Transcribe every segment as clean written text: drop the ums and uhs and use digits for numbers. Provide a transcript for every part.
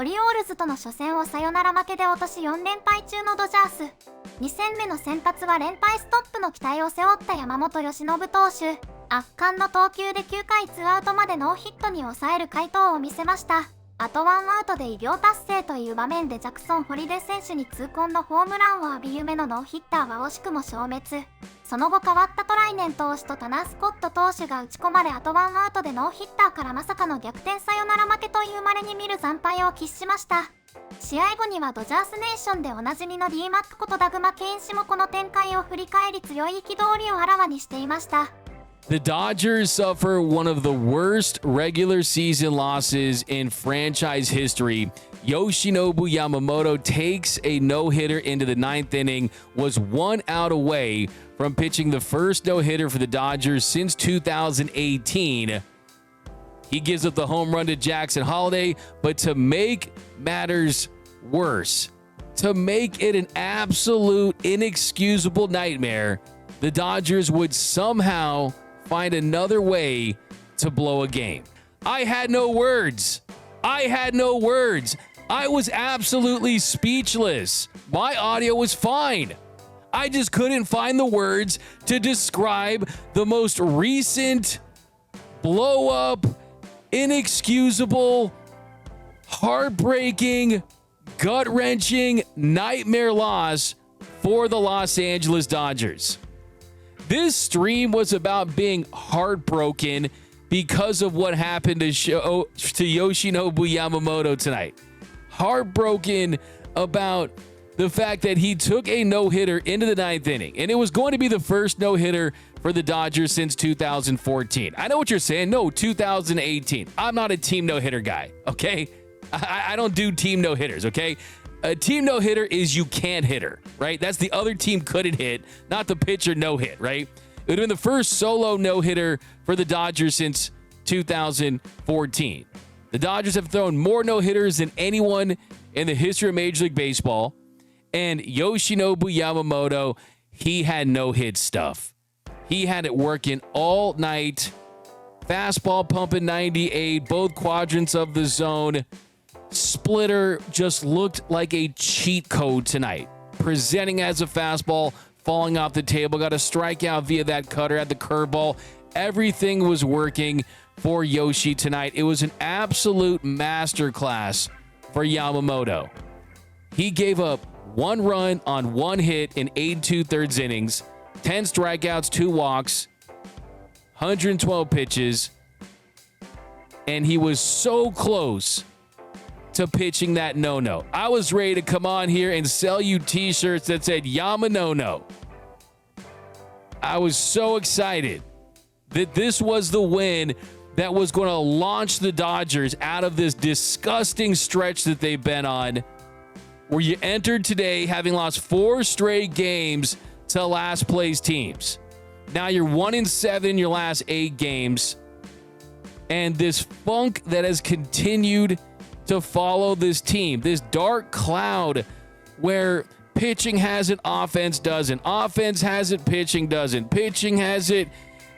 オリオールズとの初戦をサヨナラ負けで落とし4連敗中のドジャース。2戦目の先発は連敗ストップの期待を背負った山本由伸投手。圧巻の投球で9回2アウトまでノーヒットに抑える快投を見せました。あとワンアウトで偉業達成という場面でジャクソン・ホリデー選手に痛恨のホームランを浴び夢のノーヒッターは惜しくも消滅。その後変わったトライネン投手とタナー・スコット投手が打ち込まれ、あとワンアウトでノーヒッターからまさかの逆転サヨナラ負けという稀に見る惨敗を喫しました。試合後にはドジャースネーションでおなじみの D マックことダグマ・ケイン氏もこの展開を振り返り強い憤りをあらわにしていました。The Dodgers suffer one of the worst regular season losses in franchise history. Yoshinobu Yamamoto takes a no-hitter into the ninth inning, was 1 out away from pitching the first no-hitter for the Dodgers since 2018. He gives up the home run to Jackson Holliday, but to make matters worse, to make it an absolute inexcusable nightmare, the Dodgers would somehow find another way to blow a game. I had no words. I was absolutely speechless. My audio was fine. I just couldn't find the words to describe the most recent blow up, inexcusable, heartbreaking, gut-wrenching nightmare loss for the Los Angeles Dodgers. This stream was about being heartbroken because of what happened to Yoshinobu Yamamoto tonight. Heartbroken about the fact that he took a no-hitter into the ninth inning, and it was going to be the first no-hitter for the Dodgers since 2014. I know what you're saying. No, 2018. I'm not a team no-hitter guy, okay? I don't do team no-hitters, okay? A team no-hitter is you can't hit her, right? That's the other team couldn't hit, not the pitcher no-hit, right? It would have been the first solo no-hitter for the Dodgers since 2014. The Dodgers have thrown more no-hitters than anyone in the history of Major League Baseball. And Yoshinobu Yamamoto, he had no-hit stuff. He had it working all night. Fastball pumping 98, both quadrants of the zone. Splitter just looked like a cheat code tonight. Presenting as a fastball, falling off the table, got a strikeout via that cutter, had the curveball. Everything was working for Yoshi tonight. It was an absolute masterclass for Yamamoto. He gave up 1 run on 1 hit in 8 2/3 innings, 10 strikeouts, 2 walks, 112 pitches, and he was so close to pitching that no-no. I was ready to come on here and sell you t-shirts that said Yamanono. I was so excited that this was the win that was going to launch the Dodgers out of this disgusting stretch that they've been on, where you entered today having lost 4 straight games to last place teams. Now you're 1-7 in your last 8 games, and this funk that has continued to follow this team, this dark cloud where pitching has it, offense doesn't, offense has it, pitching doesn't, pitching has it,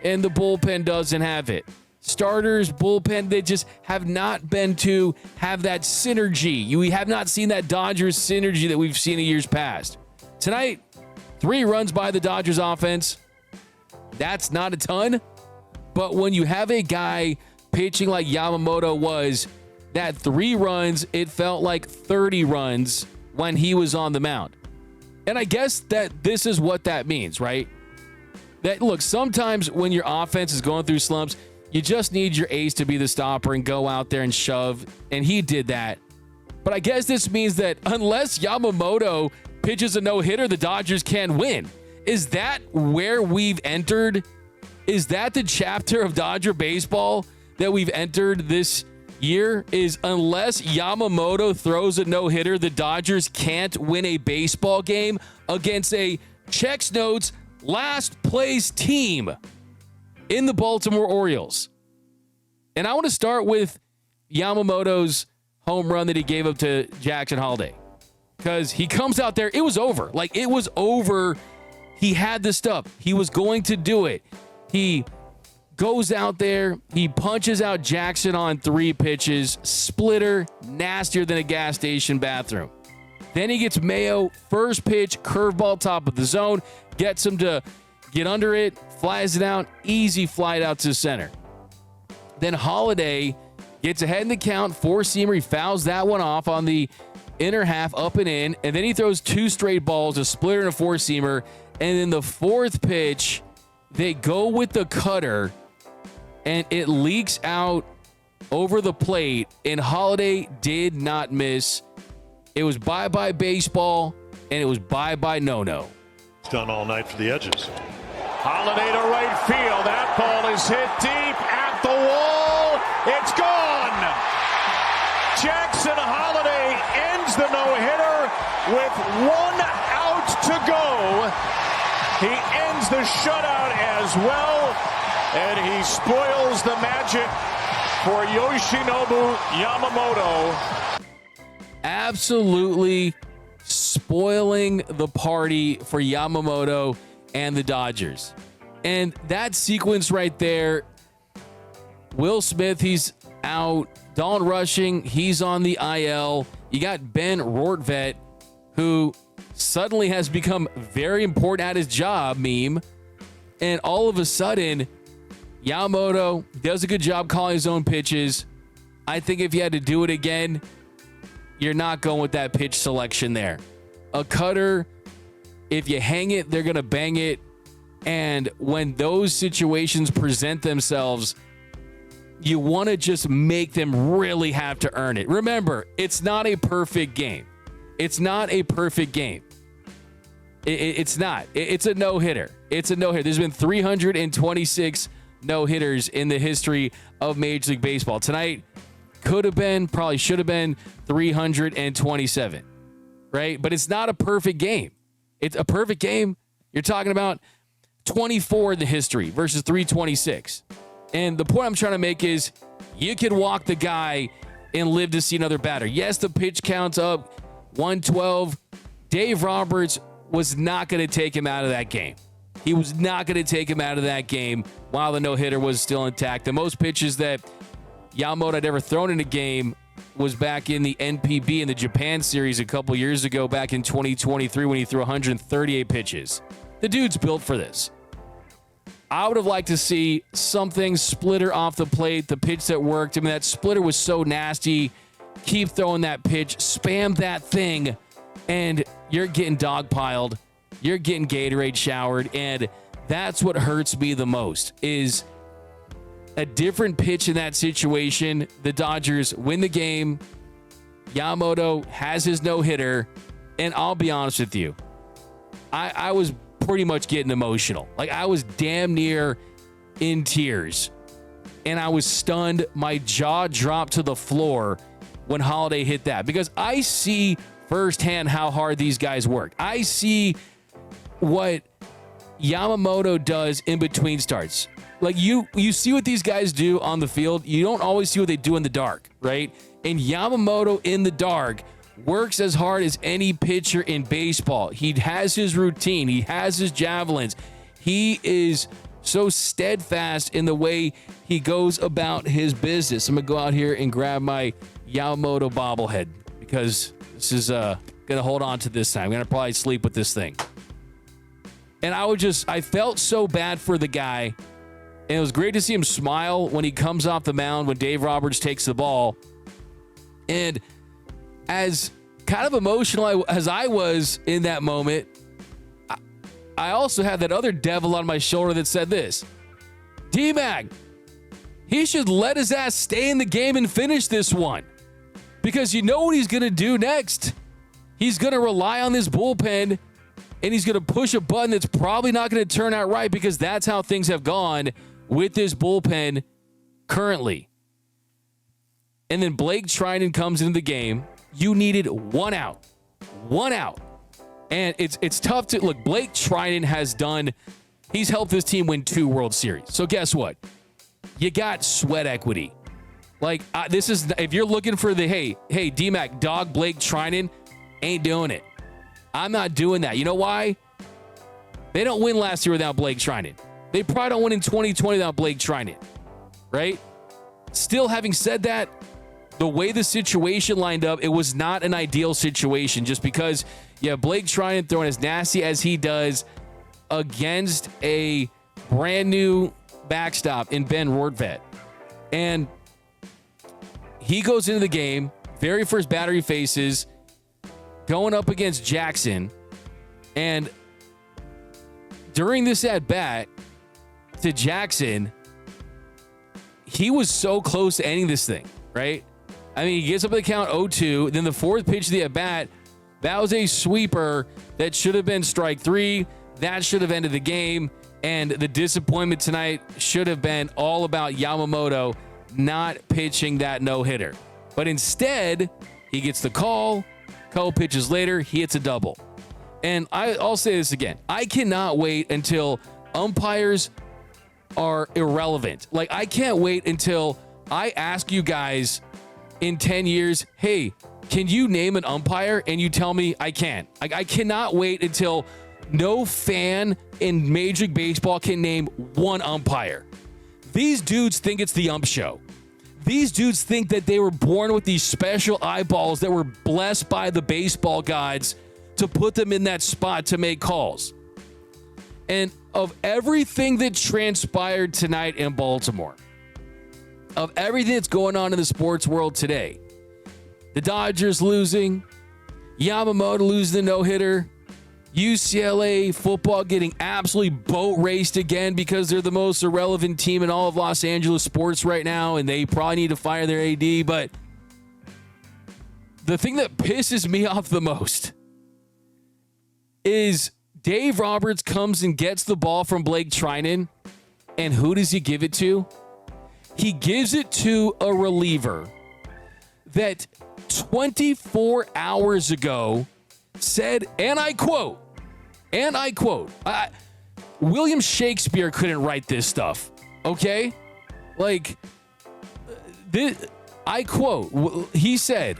and the bullpen doesn't have it. Starters, bullpen, they just have not been to have that synergy. We have not seen that Dodgers synergy that we've seen in years past. Tonight, 3 runs by the Dodgers offense. That's not a ton, but when you have a guy pitching like Yamamoto was, that 3 runs, it felt like 30 runs when he was on the mound. And I guess that this is what that means, right? That, look, sometimes when your offense is going through slumps, you just need your ace to be the stopper and go out there and shove, and he did that. But I guess this means that unless Yamamoto pitches a no-hitter, the Dodgers can win. Is that where we've entered? Is that the chapter of Dodger baseball that we've entered this year? Is unless Yamamoto throws a no-hitter, the Dodgers can't win a baseball game against a checks notes last place team in the Baltimore Orioles. And I want to start with Yamamoto's home run that he gave up to Jackson Holliday, because he comes out there, it was over. Like, it was over. He had the stuff. He was going to do it. He goes out there, he punches out Jackson on 3 pitches, splitter, nastier than a gas station bathroom. Then he gets Mayo, first pitch, curveball, top of the zone, gets him to get under it, flies it out, easy flight out to center. Then Holiday gets ahead in the count, 4-seamer, he fouls that one off on the inner half, up and in, and then he throws 2 straight balls, a splitter and a 4-seamer, and then the 4th pitch, they go with the cutter, and it leaks out over the plate, and Holiday did not miss. It was bye-bye baseball, and it was bye-bye no-no. It's done all night for the Edges. Holiday to right field. That ball is hit deep at the wall. It's gone. Jackson Holiday ends the no-hitter with 1 out to go. He ends the shutout as well, and he spoils the magic for Yoshinobu Yamamoto. Absolutely spoiling the party for Yamamoto and the Dodgers. And that sequence right there, Will Smith, he's out. Dawn Rushing, he's on the IL. You got Ben Rortvedt, who suddenly has become very important at his job, meme. And all of a sudden, Yamamoto does a good job calling his own pitches. I think if you had to do it again, you're not going with that pitch selection there. A cutter, if you hang it, they're going to bang it. And when those situations present themselves, you want to just make them really have to earn it. Remember, it's not a perfect game. It's not a perfect game. It's not. It's a no-hitter. It's a no-hitter. There's been 326 no-hitters in the history of Major League Baseball. Tonight could have been, probably should have been 327, right? But it's not a perfect game. It's a perfect game. You're talking about 24 in the history versus 326. And the point I'm trying to make is you can walk the guy and live to see another batter. Yes, the pitch count's up 112. Dave Roberts was not going to take him out of that game. He was not going to take him out of that game while the no-hitter was still intact. The most pitches that Yamamoto had ever thrown in a game was back in the NPB in the Japan series a couple years ago, back in 2023 when he threw 138 pitches. The dude's built for this. I would have liked to see something splitter off the plate, the pitch that worked. I mean, that splitter was so nasty. Keep throwing that pitch, spam that thing, and you're getting dogpiled. You're getting Gatorade showered, and that's what hurts me the most is a different pitch in that situation. The Dodgers win the game. Yamamoto has his no-hitter, and I'll be honest with you. I was pretty much getting emotional. Like, I was damn near in tears, and I was stunned. My jaw dropped to the floor when Holiday hit that because I see firsthand how hard these guys work. I see what Yamamoto does in between starts. Like, you see what these guys do on the field. You don't always see what they do in the dark, right? And Yamamoto in the dark works as hard as any pitcher in baseball. He has his routine. He has his javelins. He is so steadfast in the way he goes about his business. I'm going to go out here and grab my Yamamoto bobblehead because this is going to hold on to this time. I'm going to probably sleep with this thing. And I felt so bad for the guy. And it was great to see him smile when he comes off the mound when Dave Roberts takes the ball. And as kind of emotional as I was in that moment, I also had that other devil on my shoulder that said this: D-Mac, he should let his ass stay in the game and finish this one. Because you know what he's going to do next. He's going to rely on this bullpen, and he's going to push a button that's probably not going to turn out right because that's how things have gone with this bullpen currently. And then Blake Treinen comes into the game. You needed 1 out. 1 out. And it's tough to look. Blake Treinen he's helped this team win 2 World Series. So guess what? You got sweat equity. Like, this is, if you're looking for the, hey, D-Mac, dog Blake Treinen, ain't doing it. I'm not doing that. You know why? They don't win last year without Blake Treinen. They probably don't win in 2020 without Blake Trinan, right? Still, having said that, the way the situation lined up, it was not an ideal situation just because you have Blake Trinan throwing as nasty as he does against a brand new backstop in Ben Rortvedt. And he goes into the game, very first batter he faces, going up against Jackson. And during this at-bat to Jackson, he was so close to ending this thing, right? I mean, he gets up the count 0-2. Then the fourth pitch of the at-bat, that was a sweeper that should have been strike three. That should have ended the game. And the disappointment tonight should have been all about Yamamoto not pitching that no-hitter. But instead, he gets the call. A couple pitches later, he hits a double. And I'll say this again. I cannot wait until umpires are irrelevant. Like, I can't wait until I ask you guys in 10 years, hey, can you name an umpire? And you tell me I can't. I cannot wait until no fan in Major League Baseball can name one umpire. These dudes think it's the ump show. These dudes think that they were born with these special eyeballs that were blessed by the baseball gods to put them in that spot to make calls. And of everything that transpired tonight in Baltimore, of everything that's going on in the sports world today, the Dodgers losing, Yamamoto losing the no-hitter, UCLA football getting absolutely boat raced again because they're the most irrelevant team in all of Los Angeles sports right now, and they probably need to fire their AD. But the thing that pisses me off the most is Dave Roberts comes and gets the ball from Blake Trinan, and who does he give it to? He gives it to a reliever that 24 hours ago said, and I quote, William Shakespeare couldn't write this stuff, okay? Like, I quote, he said,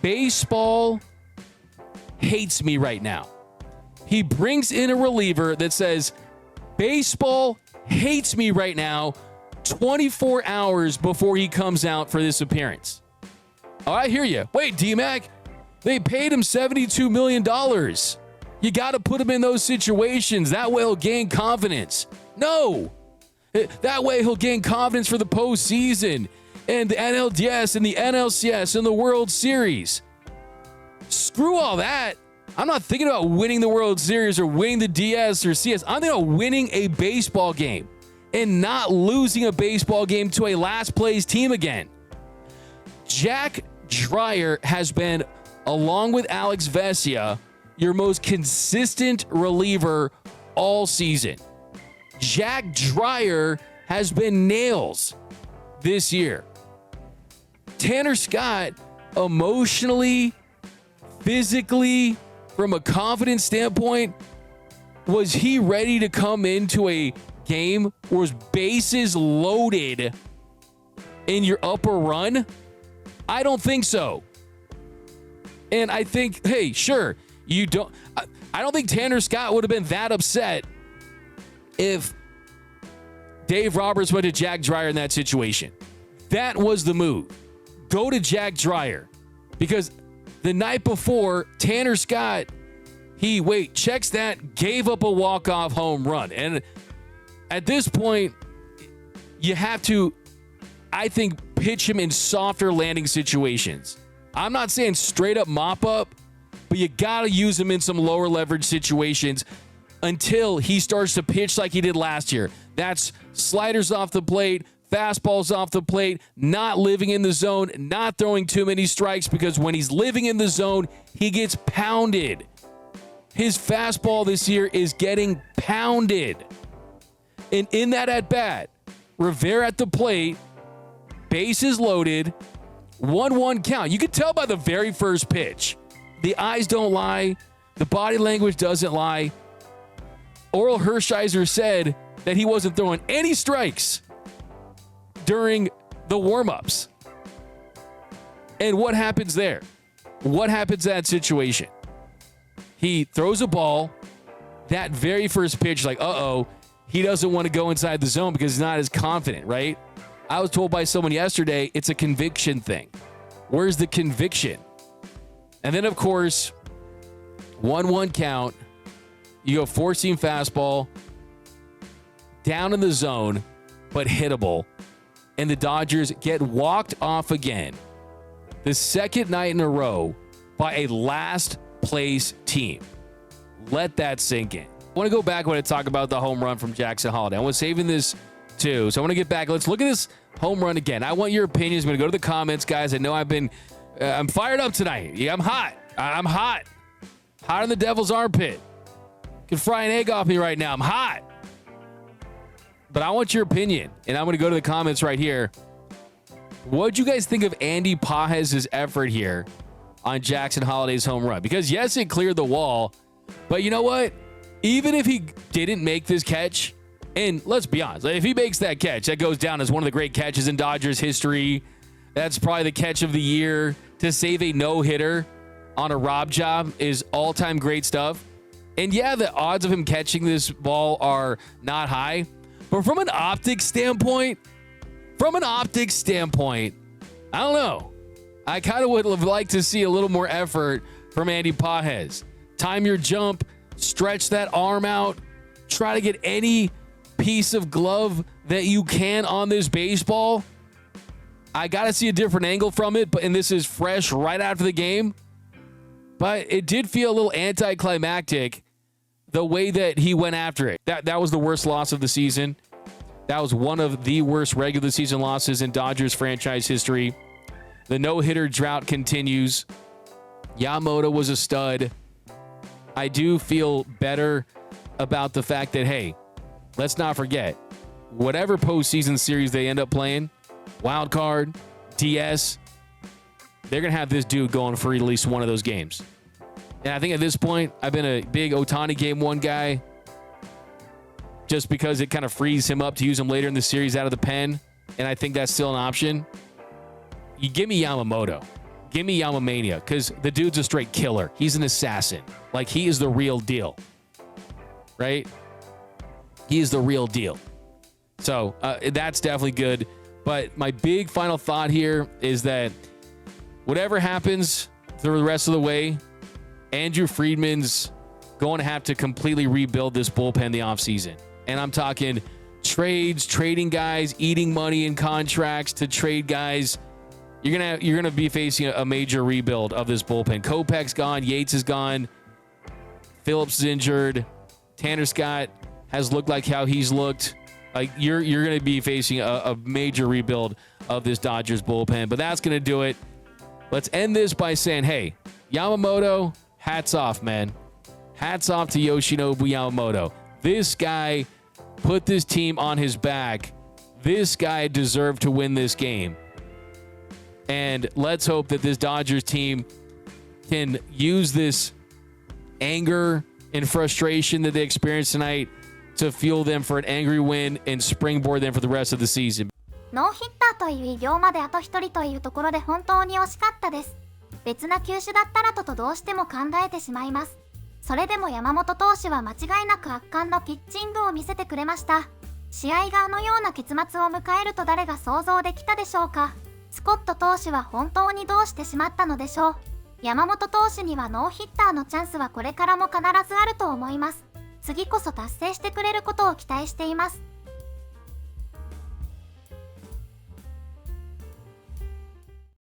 baseball hates me right now. He brings in a reliever that says, baseball hates me right now, 24 hours before he comes out for this appearance. Oh, I hear you. Wait, D-Mac, they paid him $72 million. You got to put him in those situations. That way he'll gain confidence. No. That way he'll gain confidence for the postseason and the NLDS and the NLCS and the World Series. Screw all that. I'm not thinking about winning the World Series or winning the DS or CS. I'm thinking about winning a baseball game and not losing a baseball game to a last place team again. Jack Dreyer has been, along with Alex Vesia, your most consistent reliever all season. Jack Dreyer has been nails this year. Tanner Scott, emotionally, physically, from a confidence standpoint, was he ready to come into a game where his bases loaded in your upper run? I don't think so. And I think, hey, sure, you don't. I don't think Tanner Scott would have been that upset if Dave Roberts went to Jack Dreyer in that situation. That was the move. Go to Jack Dreyer. Because the night before, Tanner Scott, checks that, gave up a walk-off home run. And at this point, you have to, I think, pitch him in softer landing situations. I'm not saying straight up mop up, but you got to use him in some lower leverage situations until he starts to pitch like he did last year. That's sliders off the plate, fastballs off the plate, not living in the zone, not throwing too many strikes, because when he's living in the zone, he gets pounded. His fastball this year is getting pounded. And in that at-bat, Rivera at the plate, bases loaded, 1-1 count. You could tell by the very first pitch. The eyes don't lie. The body language doesn't lie. Orel Hershiser said that he wasn't throwing any strikes during the warm-ups. And what happens there? What happens in that situation? He throws a ball. That very first pitch, like, uh-oh. he doesn't want to go inside the zone because he's not as confident, right? I was told by someone yesterday it's a conviction thing. Where's the conviction? And then, of course, 1-1 count. You go four-seam fastball, down in the zone, but hittable. And the Dodgers get walked off again. The second night in a row by a last-place team. Let that sink in. I want to go back when I talk about the home run from Jackson Holliday. I was saving this too. So I want to get back. Let's look at this home run again. I want your opinions. I'm going to go to the comments, guys. I know I'm fired up tonight. Yeah, I'm hot. I'm hot. Hot in the devil's armpit. Can fry an egg off me right now. I'm hot. But I want your opinion. And I'm going to go to the comments right here. What'd you guys think of Andy Pages' effort here on Jackson Holliday's home run? Because yes, it cleared the wall. But you know what? Even if he didn't make this catch, and let's be honest, if he makes that catch, that goes down as one of the great catches in Dodgers history. That's probably the catch of the year. To save a no-hitter on a rob job is all-time great stuff. And yeah, the odds of him catching this ball are not high. But from an optics standpoint, I don't know. I kind of would have liked to see a little more effort from Andy Pages. Time your jump, stretch that arm out, try to get any piece of glove that you can on this baseball. I got to see a different angle from it, and this is fresh right after the game. But it did feel a little anticlimactic the way that he went after it. That was the worst loss of the season. That was one of the worst regular season losses in Dodgers franchise history. The no-hitter drought continues. Yamamoto was a stud. I do feel better about the fact that, hey, let's not forget, whatever postseason series they end up playing, wild card, DS, they're going to have this dude going for at least one of those games. And I think at this point, I've been a big Ohtani Game 1 guy just because it kind of frees him up to use him later in the series out of the pen, and I think that's still an option. You give me Yamamoto. Give me Yamamania, because the dude's a straight killer. He's an assassin. Like, he is the real deal. Right? He is the real deal. So, that's definitely good. But my big final thought here is that whatever happens through the rest of the way, Andrew Friedman's going to have to completely rebuild this bullpen the offseason. And I'm talking trades, trading guys, eating money in contracts to trade guys. You're gonna be facing a major rebuild of this bullpen. Kopech's gone, Yates is gone, Phillips is injured, Tanner Scott has looked like how he's looked. Like you're gonna be facing a major rebuild of this Dodgers bullpen. But that's gonna do it. Let's end this by saying, hey, Yamamoto, hats off, man. Hats off to Yoshinobu Yamamoto. This guy put this team on his back. This guy deserved to win this game. And let's hope that this Dodgers team can use this anger and frustration that they experienced tonight to fuel them for an angry win and springboard them for the rest of the season. ノーヒッターという偉業まであと一人というところで本当に惜しかったです。別な球種だったらとどうしても考えてしまいます。それでも山本投手は間違いなく圧巻のピッチングを見せてくれました。試合があのような結末を迎えると誰が想像できたでしょうか。スコット投手は本当にどうしてしまったのでしょう。山本投手にはノーヒッターのチャンスはこれからも必ずあると思います。次こそ達成してくれることを期待しています。